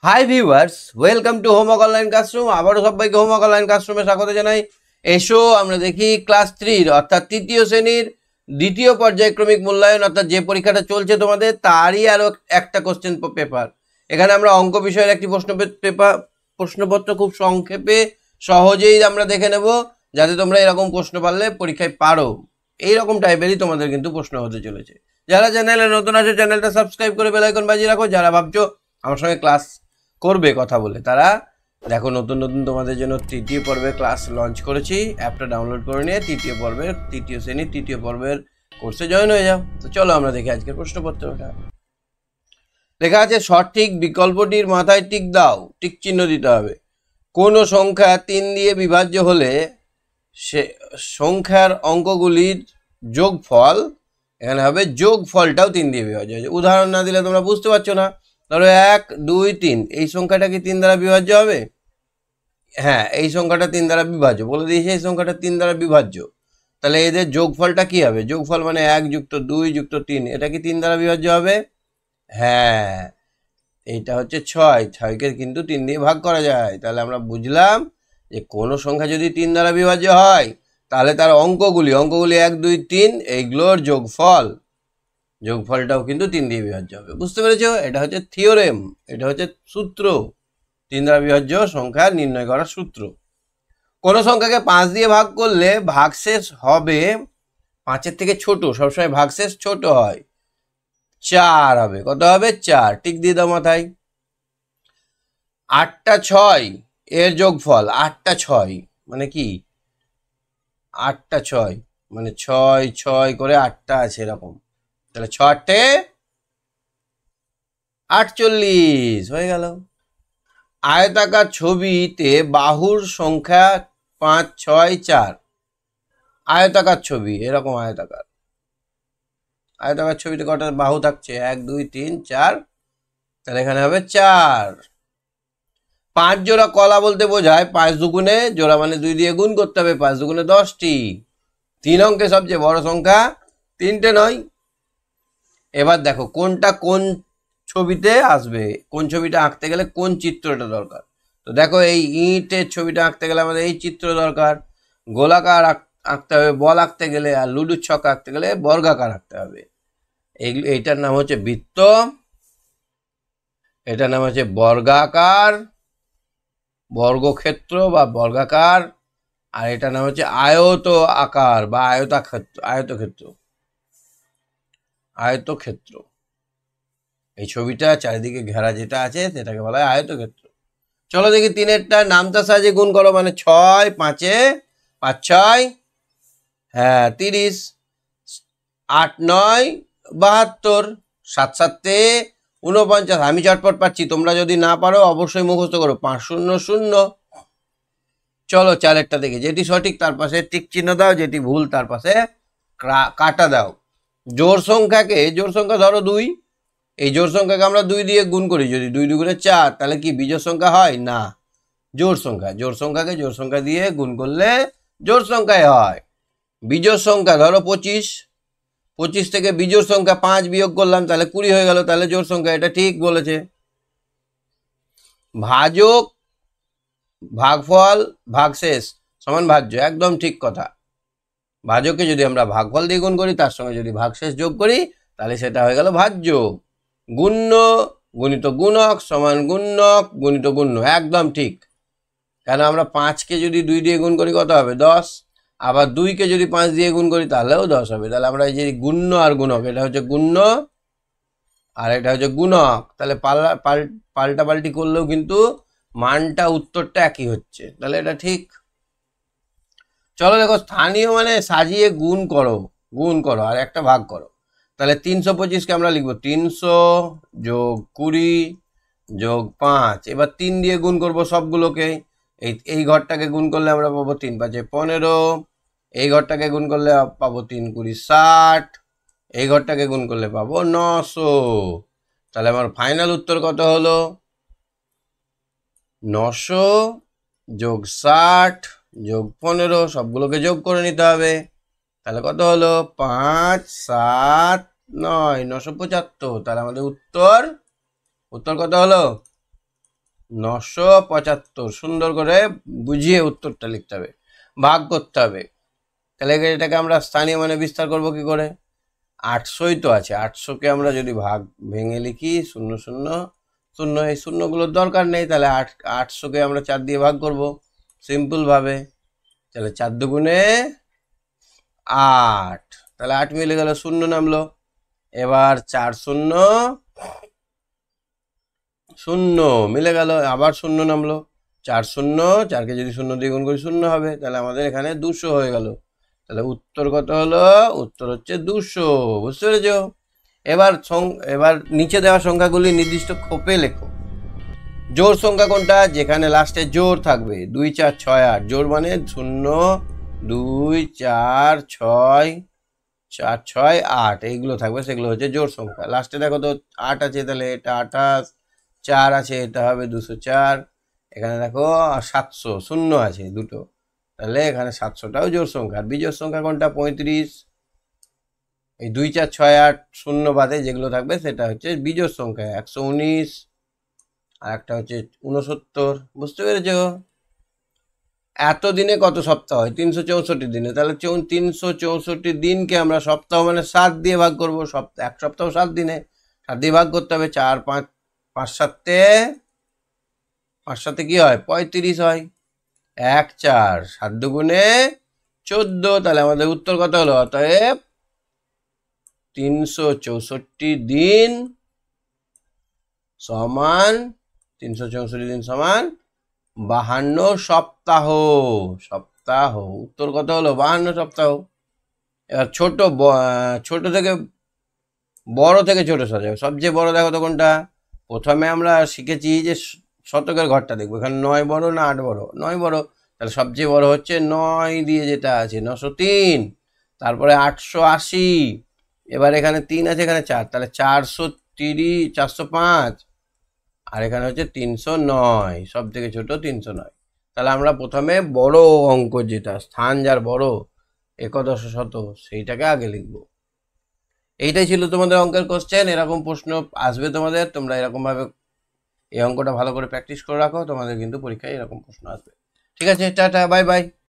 Hi viewers, welcome to homework online classroom. আবারও সবাইকে homework online ক্লাসরুমে স্বাগত জানাই। এসো আমরা দেখি ক্লাস 3 অর্থাৎ তৃতীয় শ্রেণীর দ্বিতীয় পর্যায়ক্রমিক মূল্যায়ন অর্থাৎ যে পরীক্ষাটা চলছে তোমাদের তারই আরও একটা কোশ্চেন পেপার। এখানে আমরা অঙ্ক বিষয়ের একটি প্রশ্নপত্র খুব সংক্ষেপে সহজেই আমরা দেখে নেব, যাতে তোমরা এরকম প্রশ্ন পারলে পরীক্ষায় পারো। এইরকম টাইপেরই তোমাদের কিন্তু প্রশ্ন হতে চলেছে। যারা চ্যানেলে নতুন আছে চ্যানেলটা সাবস্ক্রাইব করে বেল আইকন বাজিয়ে রাখো। যারা ভাবছো আমার সঙ্গে ক্লাস করবে কথা বলে, তারা দেখো নতুন নতুন তোমাদের জন্য তৃতীয় পর্বের ক্লাস লঞ্চ করেছি। অ্যাপটা ডাউনলোড করে নিয়ে তৃতীয় শ্রেণীর তৃতীয় পর্বের কোর্সে জয়েন হয়ে যাও। তো চলো আমরা দেখি আজকের প্রশ্নপত্রটা। লেখা আছে সঠিক বিকল্পটির মাথায় টিক দাও, টিক চিহ্ন দিতে হবে। কোন সংখ্যা 3 দিয়ে বিভাজ্য হলে সে সংখ্যার অঙ্কগুলির যোগফল, এখানে হবে যোগফলটাও 3 দিয়ে বিভাজ্য হয়েছে। উদাহরণ না দিলে তোমরা বুঝতে পারছো না। ধরো 1, 2, 3, এই সংখ্যাটা কি 3 দ্বারা বিভাজ্য হবে? হ্যাঁ, এই সংখ্যাটা 3 দ্বারা বিভাজ্য বলে দিয়েছে, এই সংখ্যাটা 3 দ্বারা বিভাজ্য। তাহলে এদের যোগফলটা কি হবে? যোগফল মানে 1 যুক্ত 2 যুক্ত 3, এটা কি 3 দ্বারা বিভাজ্য হবে? হ্যাঁ, এইটা হচ্ছে 6, 6কে কিন্তু 3 দিয়ে ভাগ করা যায়। তাহলে আমরা বুঝলাম যে কোনো সংখ্যা যদি 3 দ্বারা বিভাজ্য হয় তাহলে তার অঙ্কগুলি 1, 2, 3 এইগুলোর যোগফলটাও কিন্তু 3 দিয়ে বিভাজ্য হবে। বুঝতে পেরেছো? এটা হচ্ছে থিওরেম, এটা হচ্ছে সূত্র, 3 দ্বারা বিভাজ্য সংখ্যা নির্ণয় করার সূত্র। কোন সংখ্যাকে 5 দিয়ে ভাগ করলে ভাগশেষ হবে 5-এর থেকে ছোট, সবসময় ভাগশেষ ছোট হয়, 4 হবে। কত হবে? 4। টিক দিয়ে দাও মাথায়। 8টা 6 এর যোগফল, 8টা 6 মানে কি? 8টা 6 মানে 6 6 করে 8টা আছে এরকম। তাহলে 6 48 হয়ে গেল। আয়তাকার ছবিতে বাহুর সংখ্যা 5, 6, 4। আয়তাকার ছবি, এরকম আয়তাকার ছবিতে কটা বাহু থাকছে? 1, 2, 3, 4। তাহলে এখানে হবে 4। 5 জোড়া কলা বলতে বোঝায় 5 দুগুণে, জোড়া মানে 2 দিয়ে গুণ করতে হবে, 5 দুগুণে 10টি। 3 অঙ্কে সবচেয়ে বড় সংখ্যা 3টে নয়। এবার দেখো কোনটা কোন ছবিতে আসবে, কোন ছবিটা আঁকতে গেলে কোন চিত্রটা দরকার। তো দেখো এই ইটের ছবিটা আঁকতে গেলে আমাদের এই চিত্র দরকার, গোলাকার আঁকতে হবে বল আঁকতে গেলে, আর লুডুর ছক আঁকতে গেলে বর্গাকার আঁকতে হবে। এইটার নাম হচ্ছে বৃত্ত, এটার নাম হচ্ছে বর্গাকার, বর্গক্ষেত্র বা বর্গাকার, আর এটার নাম হচ্ছে আয়ত আকার বা আয়তক্ষেত্র। এই ছবিটা চারিদিকে ঘেরা যেটা আছে সেটাকে বলা হয় আয়তক্ষেত্র। চলো দেখি 3-এরটা নামতা সাহায্যে গুণ করো। মানে 6 5-এ 5 6, হ্যাঁ 30, 8 9 72, 7 7-এ 49। আমি চটপট পাচ্ছি, তোমরা যদি না পারো অবশ্যই মুখস্থ করো। 5 0 0। চলো 4-এরটা দেখি। যেটি সঠিক তার পাশে টিক চিহ্ন দাও, যেটি ভুল তার পাশে কাটা দাও। জোড় সংখ্যা ধরো 2, এই জোড় সংখ্যাকে আমরা 2 দিয়ে গুণ করি। যদি 2 2 4, তাহলে কি বিজোড় সংখ্যা হয়? না, জোড় সংখ্যাকে জোড় সংখ্যা দিয়ে গুণ করলে জোড় সংখ্যায় হয়। বিজোড় সংখ্যা ধরো 25, 25 থেকে বিজোড় সংখ্যা 5 বিয়োগ করলাম, তাহলে 20 হয়ে গেল, তাহলে জোড় সংখ্যা। এটা ঠিক বলেছে। ভাজক ভাগফল ভাগশেষ সমান ভাজ্য, একদম ঠিক কথা। ভাজককে যদি আমরা ভাগফল দিয়ে গুণ করি, তার সঙ্গে যদি ভাগশেষ যোগ করি, তাহলে সেটা হয়ে গেল ভাজ্য। গুণ্য গুণিত গুণক সমান গুণ্যক গুণিত গুণ্য, একদম ঠিক। কেন আমরা 5কে যদি 2 দিয়ে গুণ করি কত হবে? 10। আবার 2কে যদি 5 দিয়ে গুণ করি তাহলেও 10 হবে। তাহলে আমরা এই যে গুণ্য আর গুণক, এটা হচ্ছে গুণ্য আর এটা হচ্ছে গুণক। তাহলে পাল্টাপাল্টি করলেও কিন্তু মানটা উত্তরটা একই হচ্ছে, তাহলে এটা ঠিক। চলো দেখো, স্থানীয় মানে সাজিয়ে গুণ করো আর একটা ভাগ করো। তাহলে 325কে আমরা লিখবো 300 যোগ 20 যোগ 5। এবার 3 দিয়ে গুণ করবো সবগুলোকে। এই ঘরটাকে গুণ করলে আমরা পাবো 3 5 15, এই ঘরটাকে গুণ করলে পাবো 3 20 60, এই ঘরটাকে গুণ করলে পাবো 900। তাহলে আমার ফাইনাল উত্তর কত হলো? 900 যোগ 60 যোগ 15, সবগুলোকে যোগ করে নিতে হবে। তাহলে কত হলো? 5 7 9 975। তাহলে আমাদের উত্তর কত হলো? 975। সুন্দর করে বুঝিয়ে উত্তরটা লিখতে হবে, ভাগ করতে হবে। তাহলে এটাকে আমরা স্থানীয় মানে বিস্তার করব কি করে? 800ই তো আছে, 800কে আমরা যদি ভেঙে লিখি 0 0 0, এই শূন্যগুলোর দরকার নেই। তাহলে 800কে আমরা 4 দিয়ে ভাগ করব সিম্পল ভাবে। তাহলে 4 দুগুণে 8, তাহলে 8 মিলে গেল, 0 নামলো। এবার 4 0 0 মিলে গেল, আবার 0 নামলো। 4 0, 4কে যদি 0 দিয়ে গুণ করি 0 হবে। তাহলে আমাদের এখানে 200 হয়ে গেল। তাহলে উত্তর কত হলো? উত্তর হচ্ছে 200। বুঝতে পেরেছো? এবার নিচে দেওয়া সংখ্যাগুলি নির্দিষ্ট খোপে লেখো। জোড় সংখ্যা কোনটা? যেখানে লাস্টে জোড় থাকবে। 2 4 6 8, জোড় মানে 0 2 4 6 4 6 8, এইগুলো থাকবে, সেগুলো হচ্ছে জোড় সংখ্যা। লাস্টে দেখো তো 8 আছে, তাহলে এটা 28, 4 আছে, এটা হবে 204। এখানে দেখো 700, শূন্য আছে দুটো, তাহলে এখানে 700টাও জোড় সংখ্যা। আর বিজোড় সংখ্যা কোনটা? 35। এই 2 4 6 8 শূন্য বাদে যেগুলো থাকবে সেটা হচ্ছে বিজোড় সংখ্যা। 119, আর একটা হচ্ছে 69। বুঝতে পেরেছো? এত দিনে কত সপ্তাহ হয়? 364 দিনে। তাহলে 364 দিনকে আমরা সপ্তাহ মানে 7 দিয়ে ভাগ করবো। এক সপ্তাহ 7 দিনে, 7 দিয়ে ভাগ করতে হবে। 4 5 5 7 কি হয়? 35 হয়। 1 4, 7 দুগুণে 14। তাহলে আমাদের উত্তর কত হলো? অতএব 364 দিন সমান 364 দিন সমান 52 সপ্তাহ। সপ্তাহ উত্তর কত হলো? 52 সপ্তাহ। এবার ছোট থেকে বড় থেকে ছোট সাজাও। সবচেয়ে বড় দেখো তো কোনটা? প্রথমে আমরা শিখেছি যে শতকের ঘরটা দেখবো, এখানে 9 বড় না 8 বড়? 9 বড়। তাহলে সবচেয়ে বড় হচ্ছে 9 দিয়ে যেটা আছে 903, তারপরে 880, এবার এখানে 3 আছে, এখানে 4, তাহলে 430 405, আর এখানে হচ্ছে 309, সব থেকে ছোট 309। তাহলে আমরা প্রথমে বড় অঙ্ক, যেটা স্থান যার বড় একাদশ শত, সেইটাকে আগে লিখব। এইটাই ছিল তোমাদের অঙ্কের কোশ্চেন। এরকম প্রশ্ন আসবে তোমাদের, তোমরা এরকম ভাবে এই অঙ্কটা ভালো করে প্র্যাকটিস করে রাখো, তোমাদের কিন্তু পরীক্ষায় এরকম প্রশ্ন আসবে। ঠিক আছে, টাটা, বাই বাই।